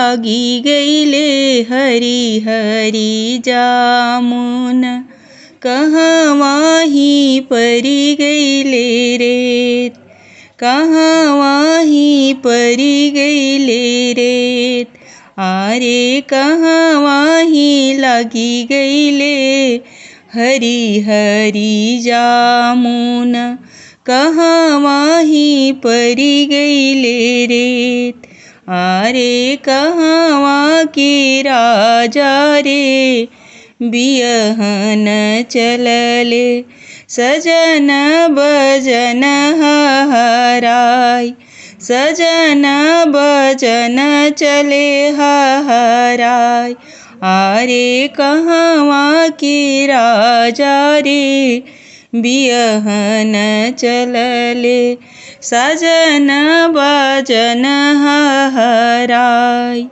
लागी गईले हरी हरी जामुन, कहवाही परी गईले रेत, कहवाही परी गईले रेत। आरे कहवाही लागी गईले हरी हरी जामुन, कहवाही परी गईले रेत। आरे कहवा के राजा रे बियहन चलले, सजन बजन हराय, सजन बजन चले हराय। आरे कहवा के राजा रे बियहन चलले, सजन बजन हराय।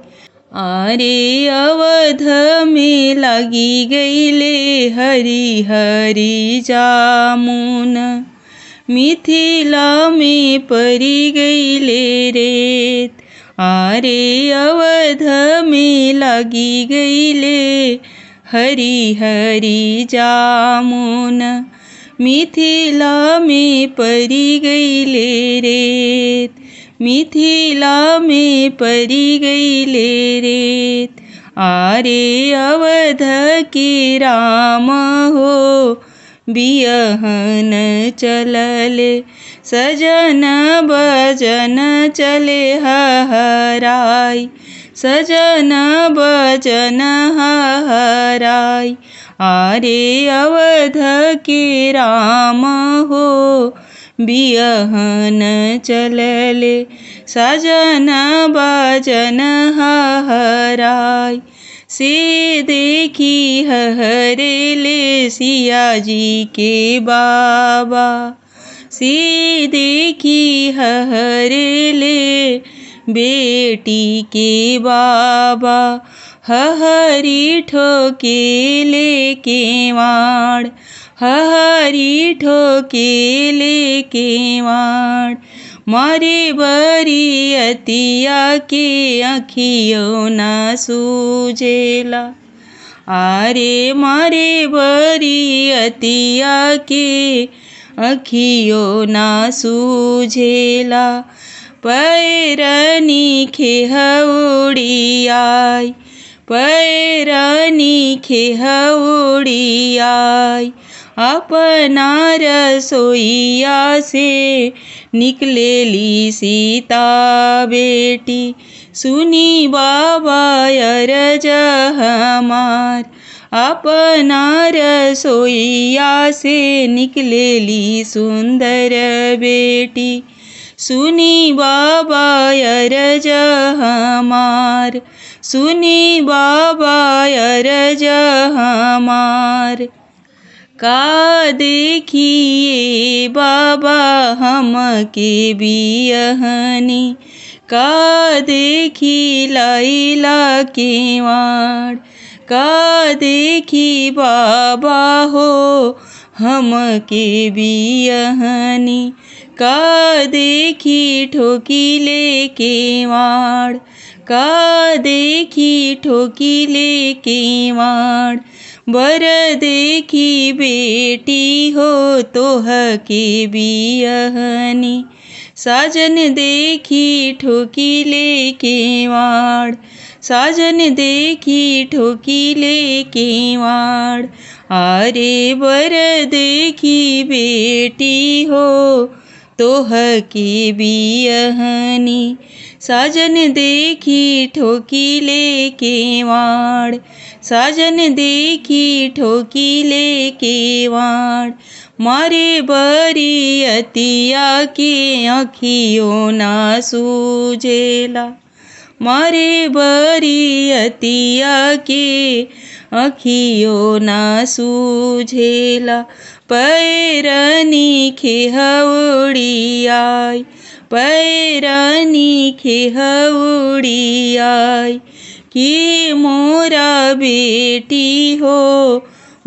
आरे अवध में लागी गईले हरी हरी जामुन, मिथिला में परी गईले रेत। आरे अवध में लागी गईले हरी हरी जामुन, मिथिला में परी गईले रेत, मिथिला में परी गईले रेत। आरे अवध के राम हो बियहन चलले, सजन बजन चले हराय, सजन बजन हराय। आरे अवध के राम हो बियहन चलले, सजन बजन हराय। से देखी हरेले सिया जी के बाबा, से देखी हरेले बेटी के बाबा। हरी ठोकेले केवाड़, हरी ठोकेले केवाड़। मारे बरियतिया के आँखियों ना सूझेला, आरे मारे बरियतिया के आँखियों ना सूझेला। पैरनी खेहउड़ियाय, पैरनी खेहउड़ियाय। अपना रसोइया से निकलेली सीता बेटी, सुनी बाबा अरज हमार। अपना रसोइया से निकलेली सुंदर बेटी, सुनी बाबा अरज हमार, सुनी बाबा अरज हमार। का देखिए बाबा हम के बियहनी, का देखी लैला केवाड़। का देखी बाबा हो हम के बियहनी, का देखी ठोकिले केवाड़, का देखी ठोकिले केवाड़। बर देखी बेटी हो तोह के बियहनी, साजन देखी ठोकिले केवाड़, साजन देखी ठोकिले केवाड़। आरे बर देखी बेटी हो तोह के बियहनी, साजन देखी ठोकिले केवाड़, साजन देखी ठोकिले केवाड़। मारे बरियतिया के आँखियों ना सूझेला, मारे बरियतिया के आँखियों ना सूझेला। पैरनी खेहउड़ियाय, पैरनी खेहउड़ियाय। कि मोरा बेटी हो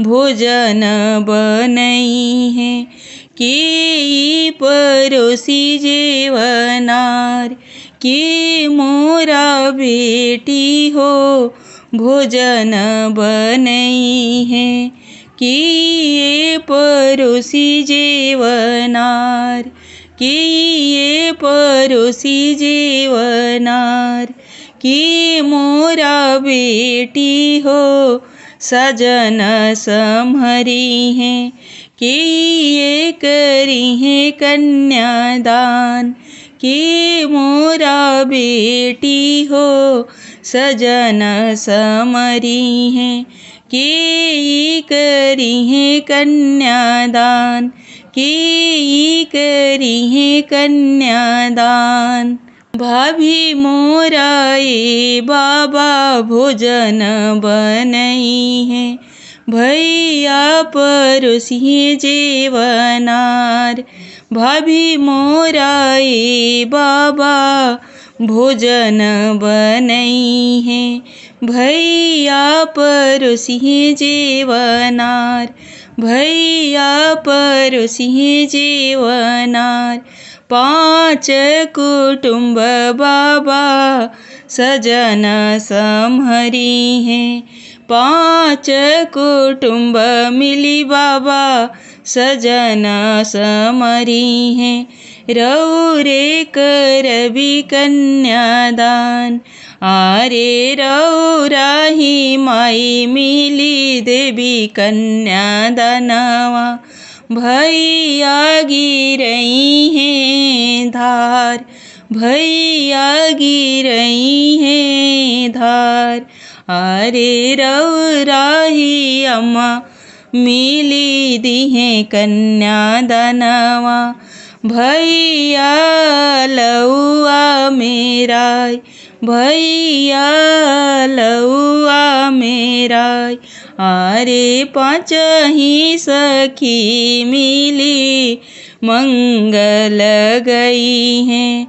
भोजन बनई है, के परोसी जेवनार, कि मोरा बेटी हो भोजन बनई है। कि ये परोसी जेवनार, कि ये परोसी जेवनार। कि मोरा बेटी हो सजन सम्हरी है। कि ये करी है कन्यादान। कि मोरा बेटी हो सजन समरी है। कि ई करी है कन्यादान। कि ई करी है कन्यादान। भाभी मोरा ये बाबा भोजन बनई है। भैया परोसिए जेवनार। भाभी मोरा ये बाबा भोजन बनई है। भैया परोसिए जेवनार। भैया परोसिए जेवनार। 5 कुटुंब बाबा सजन सम्हरी है। 5 कुटुंब मिली बाबा सजन समरी है। रौरे करबी कन्यादान। आरे रौराही माई मिली देवी कन्यादानवा। भैया गिरई है धार। भैया गिरई है धार। आरे रौराही अम्मा मिली दी है कन्यादानवा। भैया लौआ मेराय। भैया लौआ मेराय। आरे 5 ही सखी मिली मंगल गई है।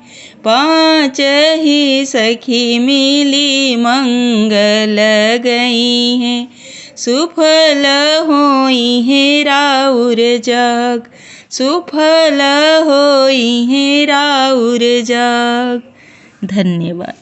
5 ही सखी मिली मंगल गई है। सुफल होई है राउर जग। सुफल होई है राउर जग। धन्यवाद।